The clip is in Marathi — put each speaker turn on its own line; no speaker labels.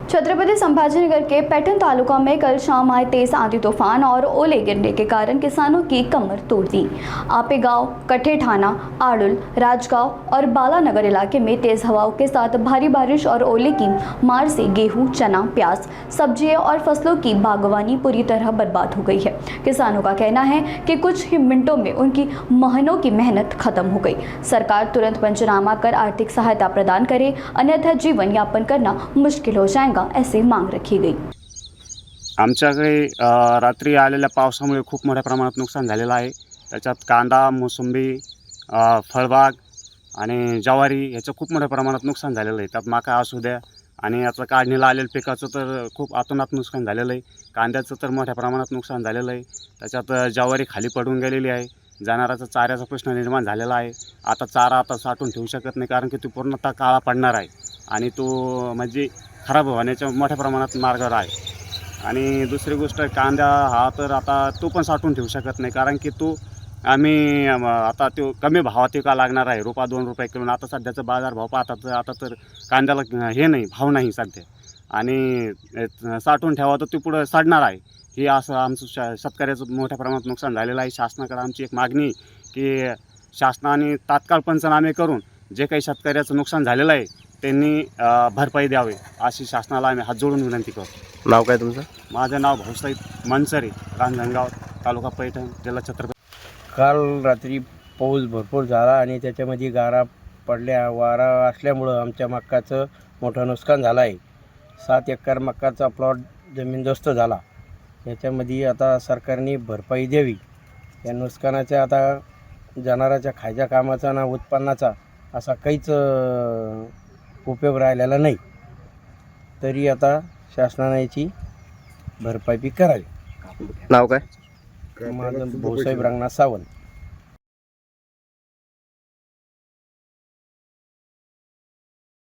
छत्रपति संभाजीनगर के पैठन तालुका में कल शाम आए तेज आंधी तूफान और ओले गिरने के कारण किसानों की कमर तोड़ दी। आपे गांव, कट्ठे थाना, आड़ुल, राजगांव और बालानगर इलाके में तेज हवाओं के साथ भारी बारिश और ओले की मार से गेहूं, चना, प्याज, सब्जियां और फसलों की बागवानी पूरी तरह बर्बाद हो गई है। किसानों का कहना है कि कुछ ही मिनटों में उनकी महीनों की मेहनत खत्म हो गई। सरकार तुरंत पंचनामा कर आर्थिक सहायता प्रदान करे, अन्यथा जीवन यापन करना मुश्किल हो जाएगा, ऐसे मांग रखी गई।
आमच्याकडे रात्री आलेल्या पावसामुळे खूप मोठ्या प्रमाणात नुकसान झालेलं आहे। त्याच्यात कांदा, मोसंबी, फळबाग आणि ज्वारी याचं खूप मोठ्या प्रमाणात नुकसान झालेलं आहे। त्यात मका असू द्या आणि याचं काढणीला आलेल्या पिकाचं तर खूप अतोनात नुकसान झालेलं आहे। कांद्याचं तर मोठ्या प्रमाणात नुकसान झालेलं आहे। त्याच्यात ज्वारी खाली पडून गेलेली आहे। जनावरांचा चाऱ्याचा प्रश्न निर्माण झालेला आहे। आता चारा साठवून ठेवू शकत नाही, कारण की तो पूर्णतः काळा पडणार आहे आणि तो म्हणजे खराब होण्याच्या मोठ्या प्रमाणात मार्गावर आहे। आणि दुसरी गोष्ट, कांदा हा तर आता तो पण साठवून ठेवू शकत नाही, कारण की तो आम्ही आता तो कमी भावात विकायला लागणार आहे, ₹2 किलो। आता सध्याचा बाजारभाव पाहता तर आता तर कांद्याला हे नाही, भाव नाही सध्या, आणि साठवून ठेवा तर तो पुढं सडणार आहे। हे असं आमचं शेतकऱ्याचं मोठ्या प्रमाणात नुकसान झालेलं आहे। शासनाकडे आमची एक मागणी आहे की शासनाने तात्काळ पंचनामे करून जे काही शेतकऱ्याचं नुकसान झालेलं आहे त्यांनी भरपाई द्यावी, अशी शासनाला आम्ही हात जोडून विनंती करतो।
नाव काय तुमचं?
माझं नाव भाऊसाहेब मनसरे, रांजणगाव, तालुका पैठण, जिल्हा छत्रपती।
काल रात्री पाऊस भरपूर झाला आणि त्याच्यामध्ये गारा पडल्या, वारा असल्यामुळं आमच्या मक्काचं मोठं नुकसान झालं आहे। 7 एकर मक्काचा प्लॉट जमीनदोस्त झाला। याच्यामध्ये आता सरकारने भरपाई द्यावी। या नुकसानाच्या आता जनावरांच्या खायच्या कामाचा ना उत्पन्नाचा असा काहीच उपयोग राहिलेला नाही, तरी आता शासनाने याची भरपाई करावी।
नाव काय?
माझं भाऊसाहेब रंगनाथ सावंत।